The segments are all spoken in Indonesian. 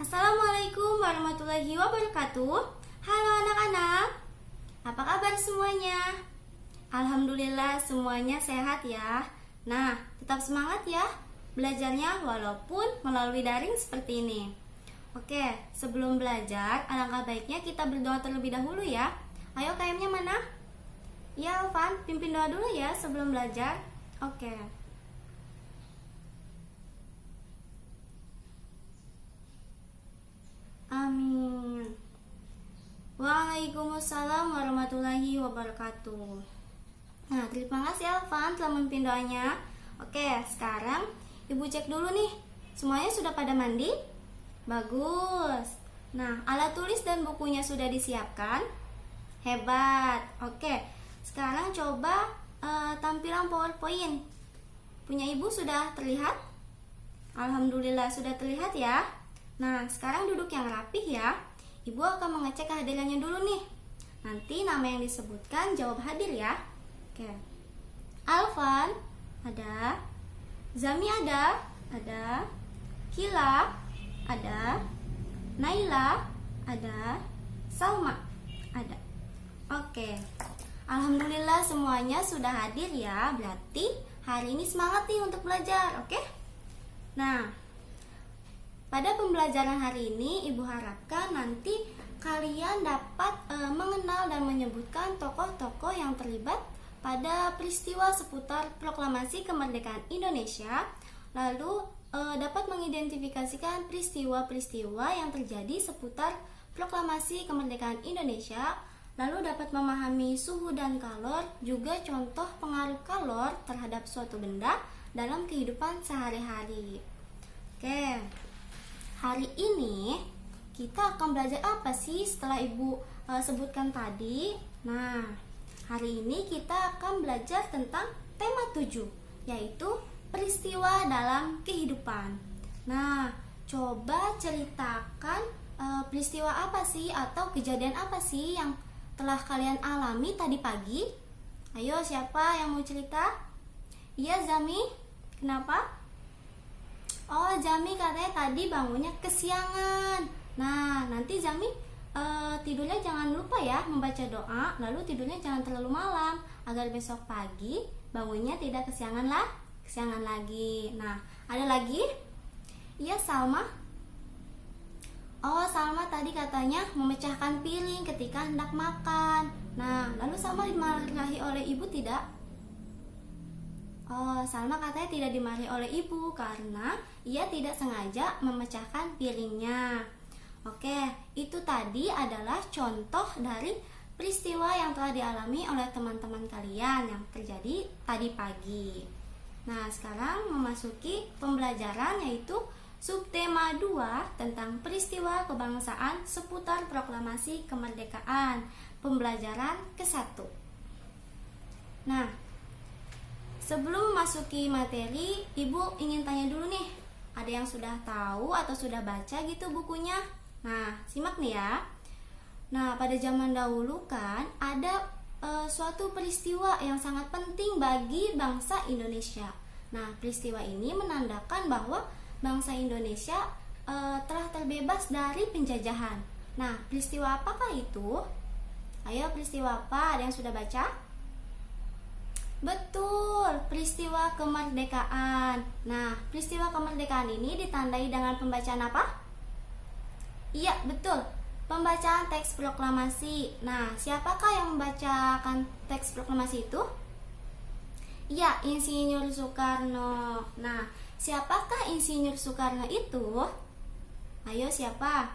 Assalamualaikum warahmatullahi wabarakatuh. Halo anak-anak, apa kabar semuanya? Alhamdulillah semuanya sehat ya. Nah, tetap semangat ya belajarnya walaupun melalui daring seperti ini. Oke, sebelum belajar, alangkah baiknya kita berdoa terlebih dahulu ya. Ayo KM-nya mana? Ya Alvan, pimpin doa dulu ya sebelum belajar. Oke. Amin. Waalaikumsalam warahmatullahi wabarakatuh. Nah, terima kasih Alvan telah memimpin doanya. Oke, sekarang Ibu cek dulu nih. Semuanya sudah pada mandi? Bagus. Nah, alat tulis dan bukunya sudah disiapkan? Hebat. Oke, sekarang coba tampilan PowerPoint. Punya Ibu sudah terlihat? Alhamdulillah sudah terlihat ya. Nah, sekarang duduk yang rapih ya. Ibu akan mengecek kehadirannya dulu nih. Nanti nama yang disebutkan jawab hadir ya. Oke. Alvan, ada. Zami ada. Ada. Kila, ada. Naila, ada. Salma, ada. Oke. Alhamdulillah semuanya sudah hadir ya. Berarti hari ini semangat nih untuk belajar, oke? Nah, pada pembelajaran hari ini, Ibu harapkan nanti kalian dapat mengenal dan menyebutkan tokoh-tokoh yang terlibat pada peristiwa seputar proklamasi kemerdekaan Indonesia, lalu dapat mengidentifikasikan peristiwa-peristiwa yang terjadi seputar proklamasi kemerdekaan Indonesia, lalu dapat memahami suhu dan kalor, juga contoh pengaruh kalor terhadap suatu benda dalam kehidupan sehari-hari. Oke. Hari ini kita akan belajar apa sih setelah Ibu sebutkan tadi? Nah, hari ini kita akan belajar tentang tema 7, yaitu peristiwa dalam kehidupan. Nah, coba ceritakan peristiwa apa sih atau kejadian apa sih yang telah kalian alami tadi pagi? Ayo, siapa yang mau cerita? Iya, Zami. Kenapa? Oh, Zami katanya tadi bangunnya kesiangan. Nah, nanti Zami tidurnya jangan lupa ya membaca doa, lalu tidurnya jangan terlalu malam agar besok pagi bangunnya tidak kesiangan lagi. Nah, ada lagi? Iya, Salma. Oh, Salma tadi katanya memecahkan piring ketika hendak makan. Nah, lalu Salma dimarahi oleh ibu tidak? Oh, Salma katanya tidak dimarahi oleh ibu karena ia tidak sengaja memecahkan piringnya. Oke, itu tadi adalah contoh dari peristiwa yang telah dialami oleh teman-teman kalian yang terjadi tadi pagi. Nah, sekarang memasuki pembelajaran yaitu subtema 2 tentang peristiwa kebangsaan seputar proklamasi kemerdekaan. Pembelajaran ke-1. Nah, sebelum memasuki materi, Ibu ingin tanya dulu nih, ada yang sudah tahu atau sudah baca gitu bukunya? Nah, simak nih ya. Nah, pada zaman dahulu kan ada suatu peristiwa yang sangat penting bagi bangsa Indonesia. Nah, peristiwa ini menandakan bahwa bangsa Indonesia telah terbebas dari penjajahan. Nah, peristiwa apakah itu? Ayo, peristiwa apa? Ada yang sudah baca? Betul, peristiwa kemerdekaan. Nah, peristiwa kemerdekaan ini ditandai dengan pembacaan apa? Iya, betul. Pembacaan teks proklamasi. Nah, siapakah yang membacakan teks proklamasi itu? Iya, Insinyur Soekarno. Nah, siapakah Insinyur Soekarno itu? Ayo, siapa?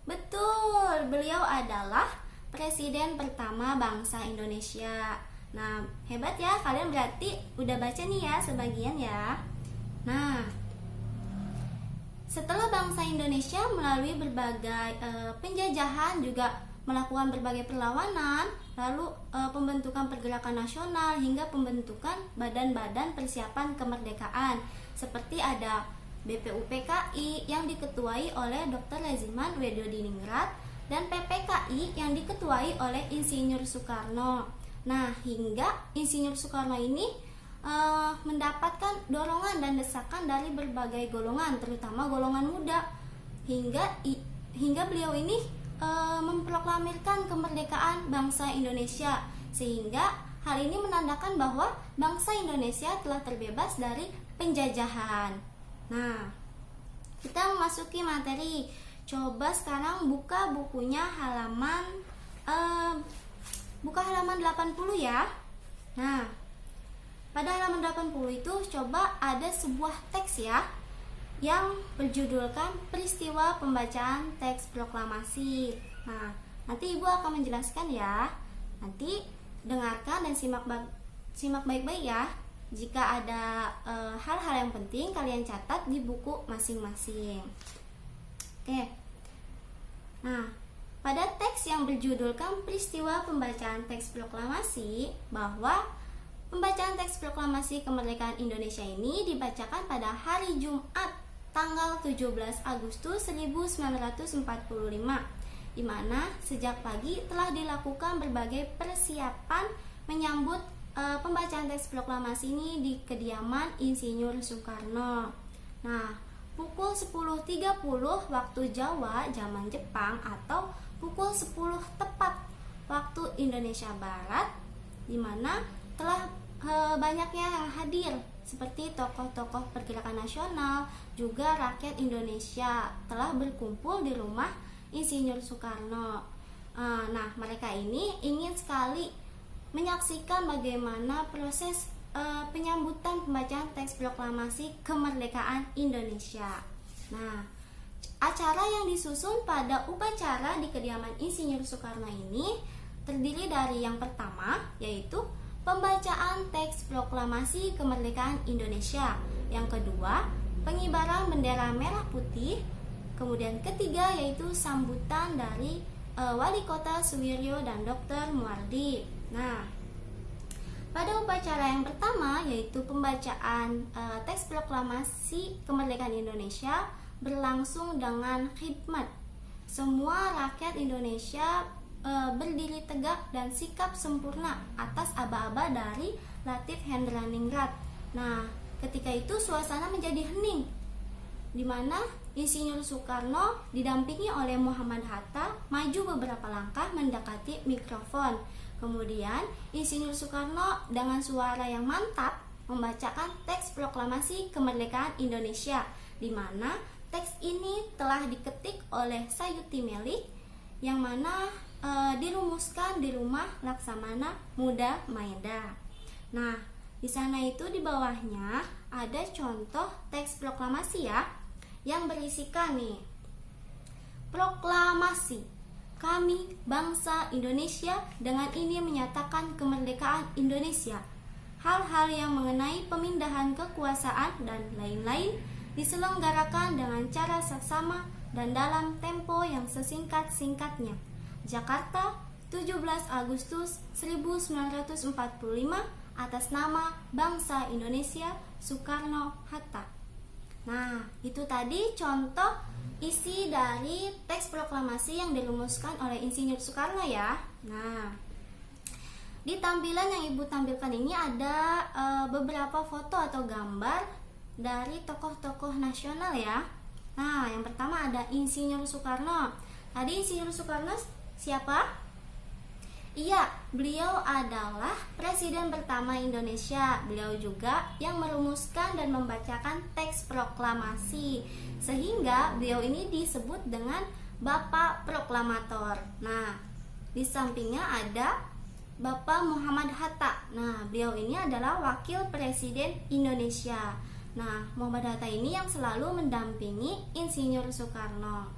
Betul, beliau adalah Presiden pertama bangsa Indonesia. Nah, hebat ya, kalian berarti udah baca nih ya sebagian ya. Nah, setelah bangsa Indonesia melalui berbagai penjajahan, juga melakukan berbagai perlawanan, lalu pembentukan pergerakan nasional hingga pembentukan badan-badan persiapan kemerdekaan, seperti ada BPUPKI yang diketuai oleh Dr. Laziman Wedodiningrat dan PPKI yang diketuai oleh Insinyur Soekarno. Nah, hingga Insinyur Soekarno ini mendapatkan dorongan dan desakan dari berbagai golongan, terutama golongan muda, hingga beliau ini memproklamirkan kemerdekaan bangsa Indonesia, sehingga hal ini menandakan bahwa bangsa Indonesia telah terbebas dari penjajahan. Nah, kita memasuki materi. Coba sekarang buka bukunya halaman 80 ya. Nah, pada halaman 80 itu coba ada sebuah teks ya yang berjudulkan peristiwa pembacaan teks proklamasi. Nah, nanti Ibu akan menjelaskan ya. Nanti dengarkan dan simak baik-baik ya. Jika ada hal-hal yang penting, kalian catat di buku masing-masing. Oke. Nah, pada teks yang berjudulkan peristiwa pembacaan teks proklamasi, bahwa pembacaan teks proklamasi kemerdekaan Indonesia ini dibacakan pada hari Jumat tanggal 17 Agustus 1945, di mana sejak pagi telah dilakukan berbagai persiapan menyambut pembacaan teks proklamasi ini di kediaman Insinyur Soekarno. Nah, pukul 10.30 waktu Jawa zaman Jepang atau pukul 10 tepat waktu Indonesia Barat, di mana telah banyaknya yang hadir seperti tokoh-tokoh pergerakan nasional, juga rakyat Indonesia telah berkumpul di rumah Insinyur Soekarno. Nah, mereka ini ingin sekali menyaksikan bagaimana proses penyambutan pembacaan teks proklamasi kemerdekaan Indonesia. Nah, acara yang disusun pada upacara di kediaman Insinyur Soekarno ini terdiri dari yang pertama, yaitu pembacaan teks proklamasi kemerdekaan Indonesia. Yang kedua, pengibaran bendera merah putih. Kemudian ketiga yaitu sambutan dari Wali Kota Suwiryo dan Dr. Muardi. Nah, pada upacara yang pertama yaitu pembacaan teks proklamasi kemerdekaan Indonesia berlangsung dengan khidmat. Semua rakyat Indonesia berdiri tegak dan sikap sempurna atas aba-aba dari Latif Hendraningrat. Nah, ketika itu suasana menjadi hening, di mana Insinyur Soekarno didampingi oleh Muhammad Hatta maju beberapa langkah mendekati mikrofon. Kemudian Insinyur Soekarno dengan suara yang mantap membacakan teks proklamasi kemerdekaan Indonesia, di mana teks ini telah diketik oleh Sayuti Melik, yang mana dirumuskan di rumah Laksamana Muda Maeda. Nah, di sana itu di bawahnya ada contoh teks proklamasi ya, yang berisikan nih: proklamasi, kami bangsa Indonesia dengan ini menyatakan kemerdekaan Indonesia. Hal-hal yang mengenai pemindahan kekuasaan dan lain-lain diselenggarakan dengan cara seksama dan dalam tempo yang sesingkat-singkatnya. Jakarta, 17 Agustus 1945, atas nama bangsa Indonesia, Soekarno-Hatta. Nah, itu tadi contoh isi dari teks proklamasi yang dirumuskan oleh Insinyur Soekarno ya. Nah, di tampilan yang Ibu tampilkan ini ada beberapa foto atau gambar dari tokoh-tokoh nasional ya. Nah, yang pertama ada Insinyur Soekarno. Tadi Insinyur Soekarno siapa? Iya, beliau adalah Presiden pertama Indonesia. Beliau juga yang merumuskan dan membacakan teks proklamasi, sehingga beliau ini disebut dengan Bapak Proklamator. Nah, di sampingnya ada Bapak Muhammad Hatta. Nah, beliau ini adalah Wakil Presiden Indonesia. Nah, Muhammad Hatta ini yang selalu mendampingi Insinyur Soekarno.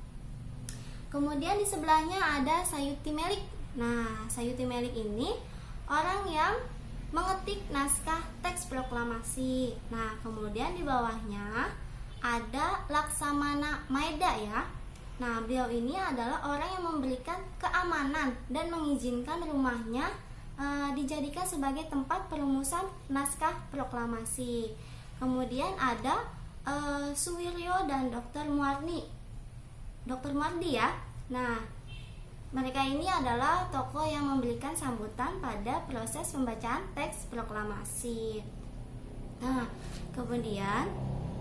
Kemudian di sebelahnya ada Sayuti Melik. Nah, Sayuti Melik ini orang yang mengetik naskah teks proklamasi. Nah, kemudian di bawahnya ada Laksamana Maeda ya. Nah, beliau ini adalah orang yang memberikan keamanan dan mengizinkan rumahnya dijadikan sebagai tempat perumusan naskah proklamasi. Kemudian ada Suwiryo dan Dr. Muardi ya. Nah, mereka ini adalah tokoh yang memberikan sambutan pada proses pembacaan teks proklamasi. Nah, kemudian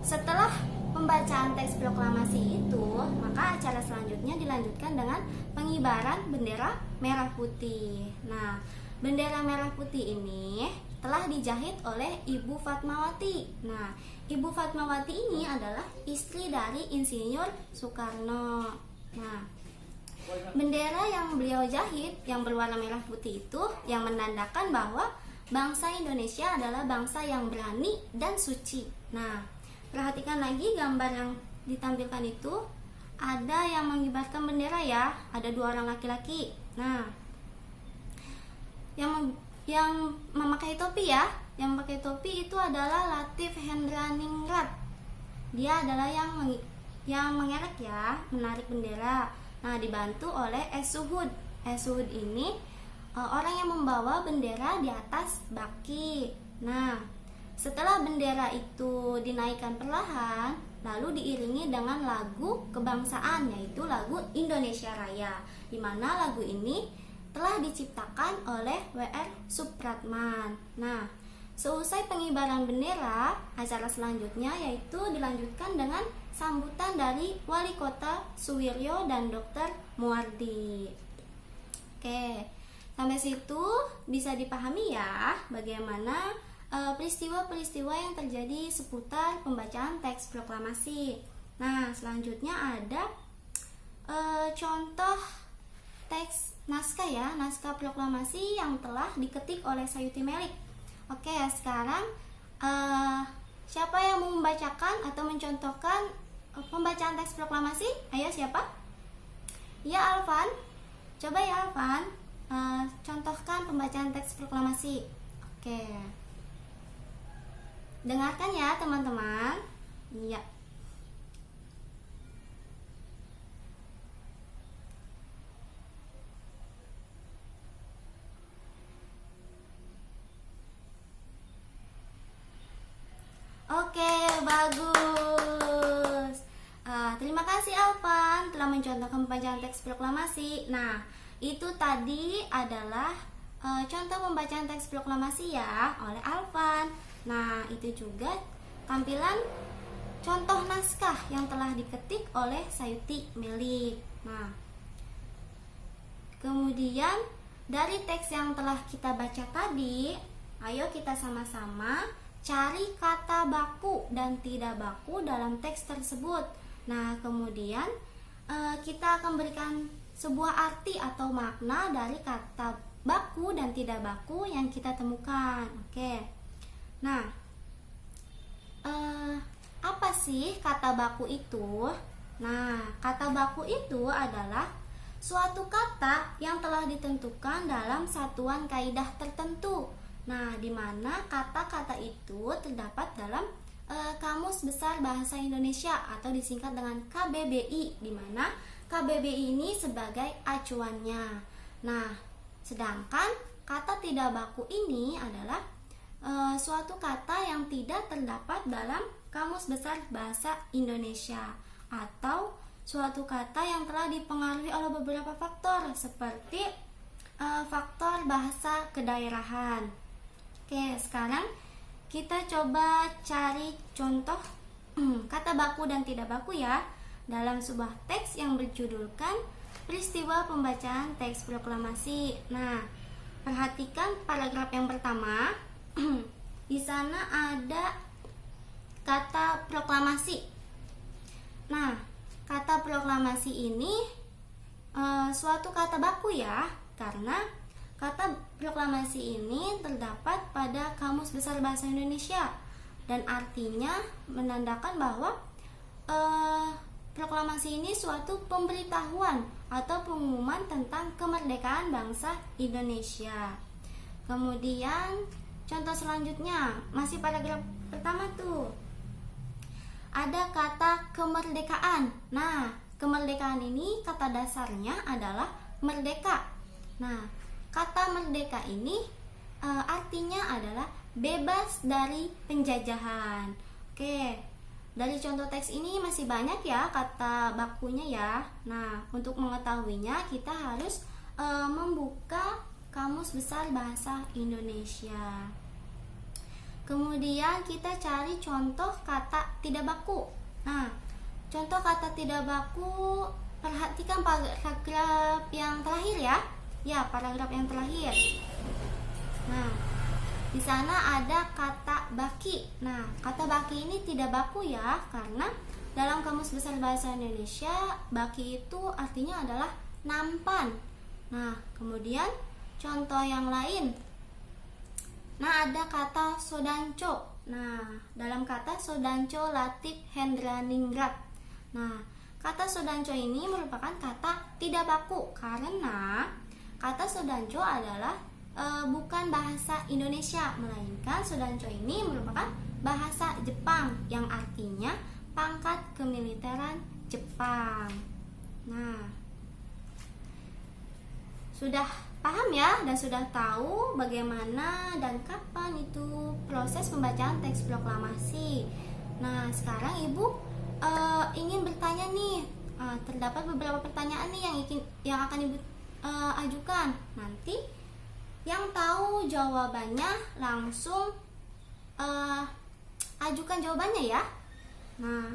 setelah pembacaan teks proklamasi itu, maka dilanjutkan dengan pengibaran bendera merah putih. Nah, bendera merah putih ini telah dijahit oleh Ibu Fatmawati. Nah, Ibu Fatmawati ini adalah istri dari Insinyur Soekarno. Nah, bendera yang beliau jahit yang berwarna merah putih itu yang menandakan bahwa bangsa Indonesia adalah bangsa yang berani dan suci. Nah, perhatikan lagi gambar yang ditampilkan itu, ada yang mengibarkan bendera ya, ada 2 orang laki-laki. Nah, yang memakai topi ya, yang memakai topi itu adalah Latif Hendraningrat. Dia adalah yang mengerek ya, menarik bendera. Nah, dibantu oleh Es Suhud. Es Suhud ini orang yang membawa bendera di atas baki. Nah, setelah bendera itu dinaikkan perlahan, lalu diiringi dengan lagu kebangsaan, yaitu lagu Indonesia Raya, di mana lagu ini telah diciptakan oleh W.R. Supratman. Nah, seusai pengibaran bendera, acara selanjutnya yaitu dilanjutkan dengan sambutan dari Wali Kota Suwiryo dan Dr. Muwardi. Oke, sampai situ bisa dipahami ya bagaimana peristiwa-peristiwa yang terjadi seputar pembacaan teks proklamasi. Nah, selanjutnya ada contoh teks naskah ya, naskah proklamasi yang telah diketik oleh Sayuti Melik. Oke, sekarang siapa yang mau membacakan atau mencontohkan pembacaan teks proklamasi? Ayo, siapa? Ya, Alvan. Coba ya, Alvan, contohkan pembacaan teks proklamasi. Oke. Dengarkan ya teman-teman. Iya. Oke, bagus. Terima kasih Alvan telah mencontohkan pembacaan teks proklamasi. Nah, itu tadi adalah contoh pembacaan teks proklamasi ya oleh Alvan. Nah, itu juga tampilan contoh naskah yang telah diketik oleh Sayuti Melik. Nah, kemudian dari teks yang telah kita baca tadi, ayo kita sama-sama cari kata baku dan tidak baku dalam teks tersebut. Nah, kemudian kita akan berikan sebuah arti atau makna dari kata baku dan tidak baku yang kita temukan. Oke. Nah, apa sih kata baku itu? Nah, kata baku itu adalah suatu kata yang telah ditentukan dalam satuan kaidah tertentu. Nah, di mana kata-kata itu terdapat dalam Kamus Besar Bahasa Indonesia atau disingkat dengan KBBI, di mana KBBI ini sebagai acuannya. Nah, sedangkan kata tidak baku ini adalah suatu kata yang tidak terdapat dalam Kamus Besar Bahasa Indonesia atau suatu kata yang telah dipengaruhi oleh beberapa faktor seperti faktor bahasa kedaerahan. Oke, sekarang kita coba cari contoh kata baku dan tidak baku ya dalam sebuah teks yang berjudulkan Peristiwa Pembacaan Teks Proklamasi. Nah, perhatikan paragraf yang pertama. Di sana ada kata proklamasi. Nah, kata proklamasi ini suatu kata baku ya, karena kata proklamasi ini terdapat pada Kamus Besar Bahasa Indonesia dan artinya menandakan bahwa proklamasi ini suatu pemberitahuan atau pengumuman tentang kemerdekaan bangsa Indonesia. Kemudian contoh selanjutnya, masih paragraf pertama tuh, ada kata kemerdekaan. Nah, kemerdekaan ini kata dasarnya adalah merdeka. Nah, kata merdeka ini artinya adalah bebas dari penjajahan. Oke, dari contoh teks ini masih banyak ya kata bakunya ya. Nah, untuk mengetahuinya kita harus membuka Kamus Besar Bahasa Indonesia. Kemudian kita cari contoh kata tidak baku. Nah, contoh kata tidak baku perhatikan paragraf yang terakhir ya. Ya, paragraf yang terakhir. Nah, di sana ada kata baki. Nah, kata baki ini tidak baku ya, karena dalam Kamus Besar Bahasa Indonesia, baki itu artinya adalah nampan. Nah, kemudian contoh yang lain. Nah, ada kata sodanco. Nah, dalam kata sodanco Latif Hendraningrat. Nah, kata sodanco ini merupakan kata tidak baku karena kata sodanco adalah bukan bahasa Indonesia, melainkan sodanco ini merupakan bahasa Jepang yang artinya pangkat kemiliteran Jepang. Nah, sudah paham ya dan sudah tahu bagaimana dan kapan itu proses pembacaan teks proklamasi. Nah, sekarang Ibu ingin bertanya nih, terdapat beberapa pertanyaan nih yang akan Ibu ajukan. Nanti yang tahu jawabannya langsung ajukan jawabannya ya. Nah,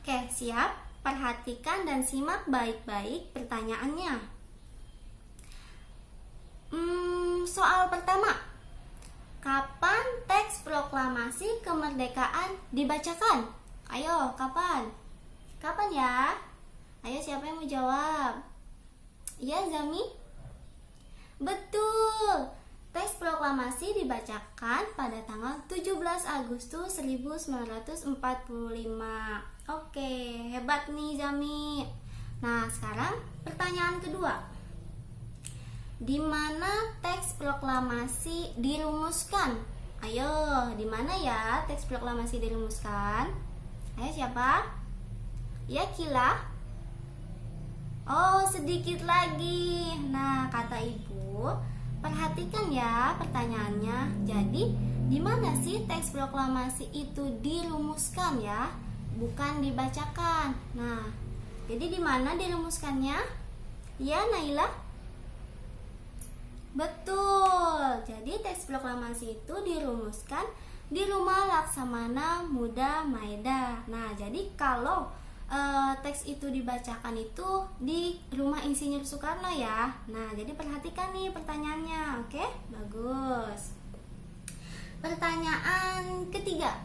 oke, siap. Perhatikan dan simak baik-baik pertanyaannya. Soal pertama, kapan teks proklamasi kemerdekaan dibacakan? Ayo, kapan? Kapan ya? Ayo, siapa yang mau jawab? Iya, Zami? Betul. Teks proklamasi dibacakan pada tanggal 17 Agustus 1945. Oke, hebat nih Zami. Nah, sekarang pertanyaan kedua. Di mana teks proklamasi dirumuskan? Ayo, di mana ya teks proklamasi dirumuskan? Ayo, siapa? Ya, Kila? Oh, sedikit lagi. Nah, kata Ibu, perhatikan ya pertanyaannya. Jadi, di mana sih teks proklamasi itu dirumuskan ya? Bukan dibacakan. Nah, jadi di mana dirumuskannya? Ya, Naila? Betul. Jadi teks proklamasi itu dirumuskan di Rumah Laksamana Muda Maeda. Nah, jadi kalau teks itu dibacakan itu di Rumah Insinyur Soekarno ya. Nah, jadi perhatikan nih pertanyaannya. Oke, bagus. Pertanyaan ketiga.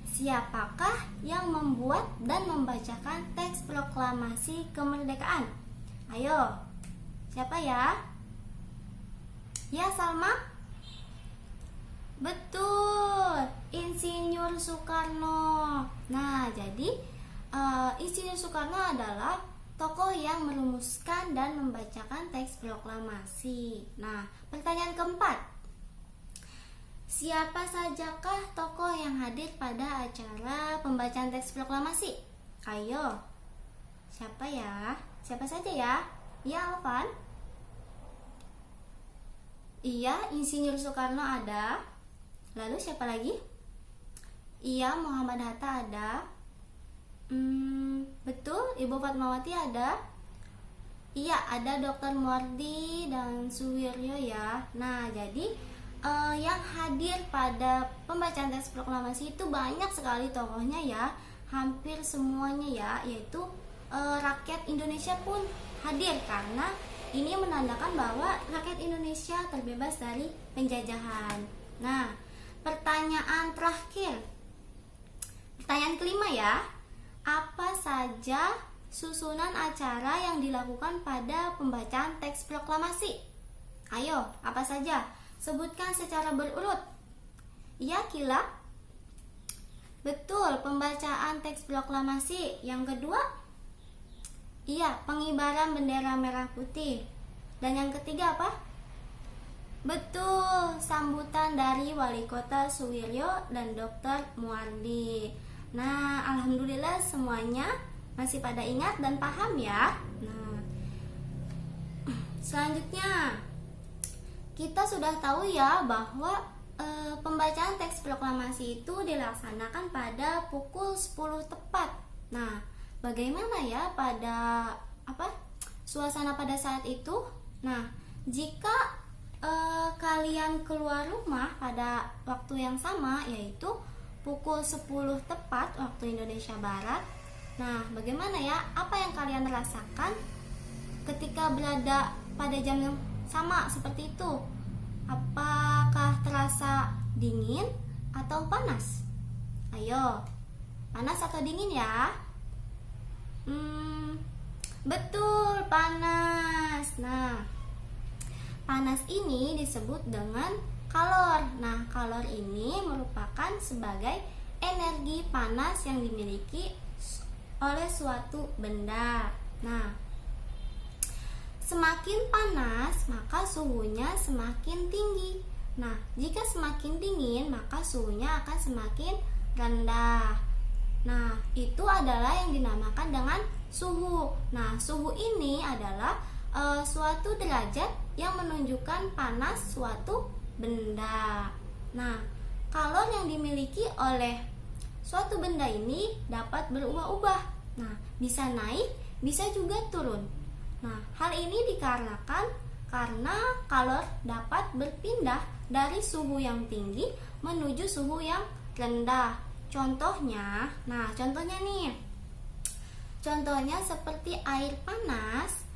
Siapakah yang membuat dan membacakan teks proklamasi kemerdekaan? Ayo, siapa ya? Ya, Salma? Betul, Insinyur Soekarno. Nah, jadi Insinyur Soekarno adalah tokoh yang merumuskan dan membacakan teks proklamasi. Nah, pertanyaan keempat. Siapa sajakah tokoh yang hadir pada acara pembacaan teks proklamasi? Ayo, siapa ya? Siapa saja ya? Ya, Alvan? Iya, Insinyur Soekarno ada. Lalu siapa lagi? Iya, Muhammad Hatta ada. Betul, Ibu Fatmawati ada. Iya, ada Dr. Muardi dan Suwiryo ya. Nah, jadi yang hadir pada pembacaan teks proklamasi itu banyak sekali tokohnya ya, hampir semuanya ya, yaitu rakyat Indonesia pun hadir karena ini menandakan bahwa rakyat Indonesia terbebas dari penjajahan. Nah, pertanyaan terakhir, pertanyaan kelima ya, apa saja susunan acara yang dilakukan pada pembacaan teks proklamasi? Ayo, apa saja? Sebutkan secara berurut. Iya, Kila? Betul, pembacaan teks proklamasi. Yang kedua? Iya, pengibaran bendera merah putih. Dan yang ketiga apa? Betul, sambutan dari Wali Kota Suwiryo dan Dr. Muardi. Nah, alhamdulillah semuanya masih pada ingat dan paham ya. Nah, selanjutnya kita sudah tahu ya bahwa pembacaan teks proklamasi itu dilaksanakan pada pukul 10 tepat. Nah, bagaimana ya pada suasana pada saat itu? Nah, jika kalian keluar rumah pada waktu yang sama, yaitu pukul 10 tepat waktu Indonesia Barat, Nah, bagaimana ya? Apa yang kalian rasakan ketika berada pada jam yang sama seperti itu? Apakah terasa dingin atau panas? Ayo, panas atau dingin ya? Betul, panas. Nah, panas ini disebut dengan kalor. Nah, kalor ini merupakan sebagai energi panas yang dimiliki oleh suatu benda. Nah, semakin panas, maka suhunya semakin tinggi. Nah, jika semakin dingin, maka suhunya akan semakin rendah. Nah, itu adalah yang dinamakan dengan suhu. Nah, suhu ini adalah suatu derajat yang menunjukkan panas suatu benda. Nah, kalor yang dimiliki oleh suatu benda ini dapat berubah-ubah. Nah, bisa naik, bisa juga turun. Nah, hal ini dikarenakan karena kalor dapat berpindah dari suhu yang tinggi menuju suhu yang rendah. Contohnya nih. Contohnya seperti air panas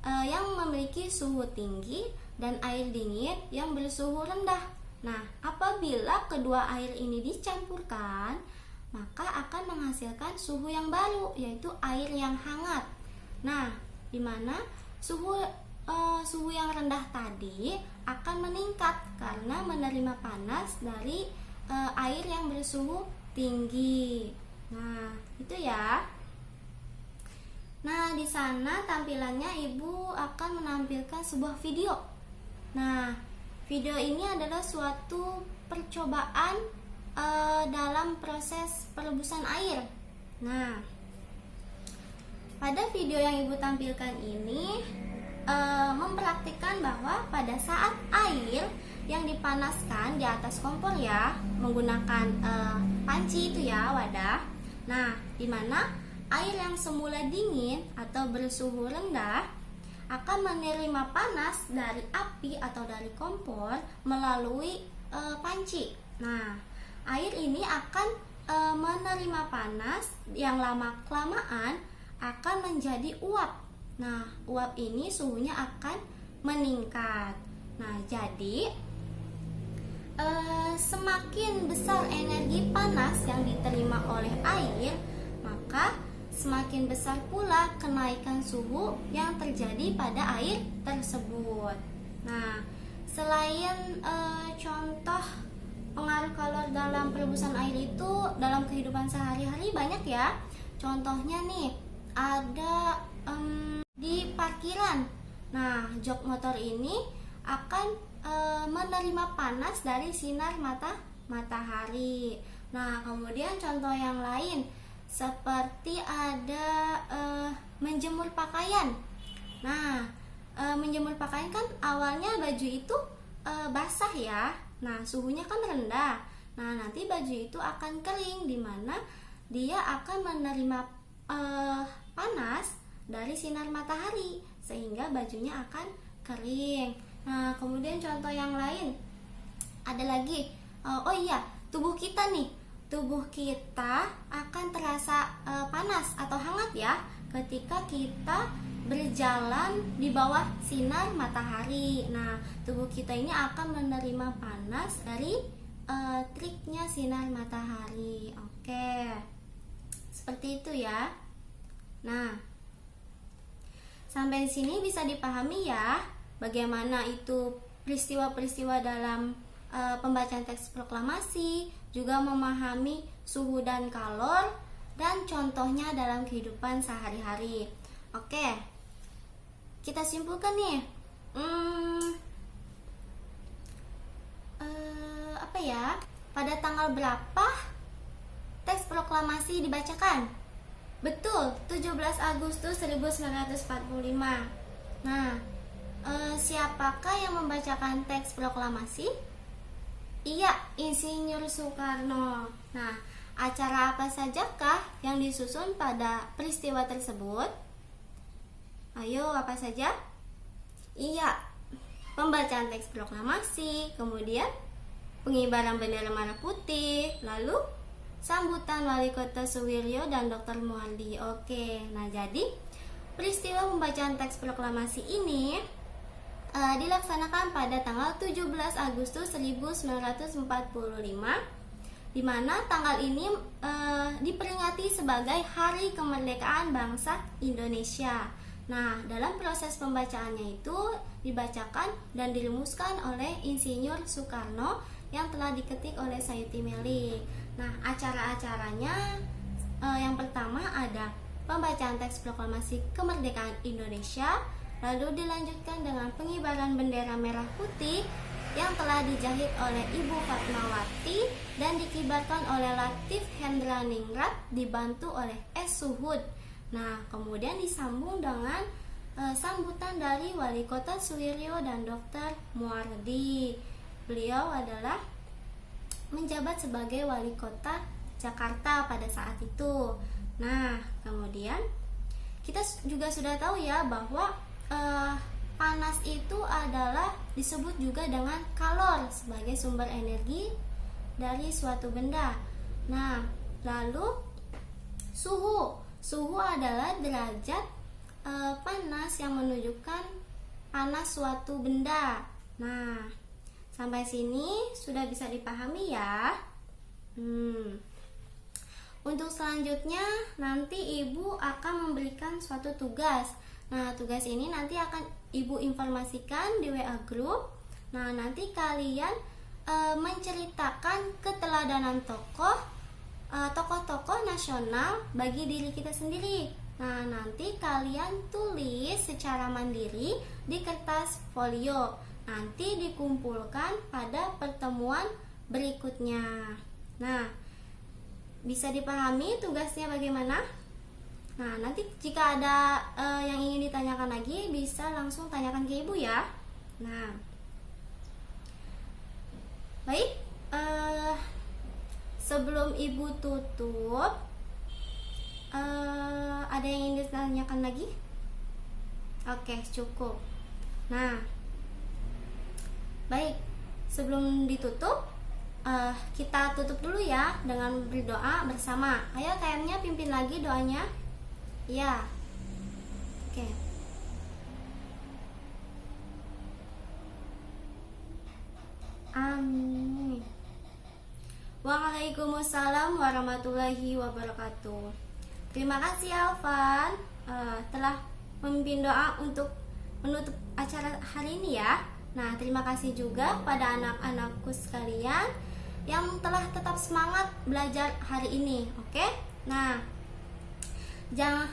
yang memiliki suhu tinggi dan air dingin yang bersuhu rendah. Nah, apabila kedua air ini dicampurkan, maka akan menghasilkan suhu yang baru, yaitu air yang hangat. Nah, di mana suhu yang rendah tadi akan meningkat karena menerima panas dari air yang bersuhu tinggi. Nah, itu ya. Nah, di sana tampilannya Ibu akan menampilkan sebuah video. Nah, video ini adalah suatu percobaan dalam proses perebusan air. Nah, pada video yang Ibu tampilkan ini mempraktikkan bahwa pada saat air yang dipanaskan di atas kompor ya, menggunakan panci itu ya, wadah. Nah, di mana air yang semula dingin atau bersuhu rendah akan menerima panas dari api atau dari kompor melalui panci. Nah, air ini akan menerima panas yang lama-kelamaan akan menjadi uap. Nah, uap ini suhunya akan meningkat. Nah, jadi semakin besar energi panas yang diterima oleh air, maka semakin besar pula kenaikan suhu yang terjadi pada air tersebut. Nah, selain contoh pengaruh kalor dalam perebusan air itu dalam kehidupan sehari-hari banyak ya. Contohnya nih, ada di parkiran. Nah, jok motor ini akan menerima panas dari sinar matahari. Nah, kemudian contoh yang lain seperti ada menjemur pakaian. Nah, menjemur pakaian kan awalnya baju itu basah ya. Nah, suhunya kan rendah. Nah, nanti baju itu akan kering, di mana dia akan menerima panas dari sinar matahari sehingga bajunya akan kering. Nah, kemudian contoh yang lain ada lagi. Oh iya, tubuh kita nih. Tubuh kita akan terasa panas atau hangat ya ketika kita berjalan di bawah sinar matahari. Nah, tubuh kita ini akan menerima panas dari triknya sinar matahari. Oke, seperti itu ya. Nah, sampai sini bisa dipahami ya bagaimana itu peristiwa-peristiwa dalam pembacaan teks proklamasi, juga memahami suhu dan kalor, dan contohnya dalam kehidupan sehari-hari. Oke, kita simpulkan nih. Apa ya? Pada tanggal berapa teks proklamasi dibacakan? Betul, 17 Agustus 1945. Nah, siapakah yang membacakan teks proklamasi? Iya, Insinyur Soekarno. Nah, acara apa sajakah yang disusun pada peristiwa tersebut? Ayo, apa saja? Iya, pembacaan teks proklamasi, kemudian pengibaran bendera merah putih, lalu sambutan Wali Kota Suwiryo dan Dr. Muardi. Oke, nah jadi peristiwa pembacaan teks proklamasi ini dilaksanakan pada tanggal 17 Agustus 1945, di mana tanggal ini diperingati sebagai Hari Kemerdekaan Bangsa Indonesia. Nah, dalam proses pembacaannya itu dibacakan dan dirumuskan oleh Insinyur Soekarno yang telah diketik oleh Sayuti Melik. Nah, acara-acaranya yang pertama ada pembacaan teks proklamasi kemerdekaan Indonesia, lalu dilanjutkan dengan pengibaran bendera merah putih yang telah dijahit oleh Ibu Fatmawati dan dikibarkan oleh Latif Hendraningrat dibantu oleh S. Suhud. Nah, kemudian disambung dengan sambutan dari Wali Kota Suwiryo dan Dr. Muardi. Beliau adalah menjabat sebagai Wali Kota Jakarta pada saat itu. Nah, kemudian kita juga sudah tahu ya bahwa panas itu adalah disebut juga dengan kalor sebagai sumber energi dari suatu benda. Nah, lalu suhu adalah derajat panas yang menunjukkan panas suatu benda. Nah, sampai sini sudah bisa dipahami ya. Untuk selanjutnya nanti Ibu akan memberikan suatu tugas. Nah, tugas ini nanti akan Ibu informasikan di WA Group. Nah, nanti kalian menceritakan keteladanan tokoh-tokoh nasional bagi diri kita sendiri. Nah, nanti kalian tulis secara mandiri di kertas folio. Nanti dikumpulkan pada pertemuan berikutnya. Nah, bisa dipahami tugasnya bagaimana? Nah, nanti jika ada yang ingin ditanyakan lagi, bisa langsung tanyakan ke Ibu ya. Nah, baik, sebelum Ibu tutup, ada yang ingin ditanyakan lagi? Oke, cukup. Nah, baik, sebelum ditutup, kita tutup dulu ya dengan berdoa bersama. Ayo KM-nya pimpin lagi doanya. Ya. Oke. Amin. Waalaikumsalam warahmatullahi wabarakatuh. Terima kasih Alvan telah memimpin doa untuk menutup acara hari ini ya. Nah, terima kasih juga pada anak-anakku sekalian yang telah tetap semangat belajar hari ini. Oke? Nah, jangan.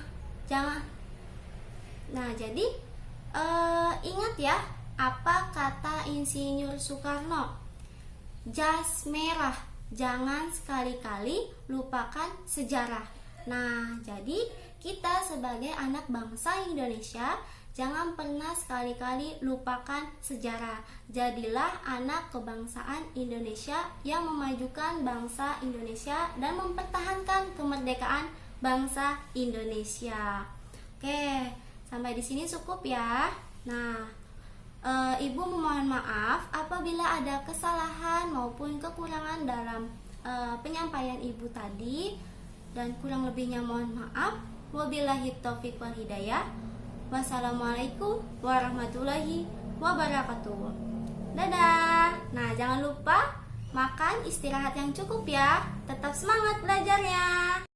Nah, jadi ingat ya apa kata Insinyur Soekarno? Jas merah, jangan sekali-kali lupakan sejarah. Nah, jadi kita sebagai anak bangsa Indonesia jangan pernah sekali-kali lupakan sejarah. Jadilah anak kebangsaan Indonesia yang memajukan bangsa Indonesia dan mempertahankan kemerdekaan bangsa Indonesia. Oke, sampai di sini cukup ya. Nah, Ibu memohon maaf apabila ada kesalahan maupun kekurangan dalam penyampaian Ibu tadi, dan kurang lebihnya mohon maaf. Wabillahi taufiq wal hidayah. Wassalamualaikum warahmatullahi wabarakatuh. Dadah. Nah, jangan lupa makan, istirahat yang cukup ya. Tetap semangat belajarnya.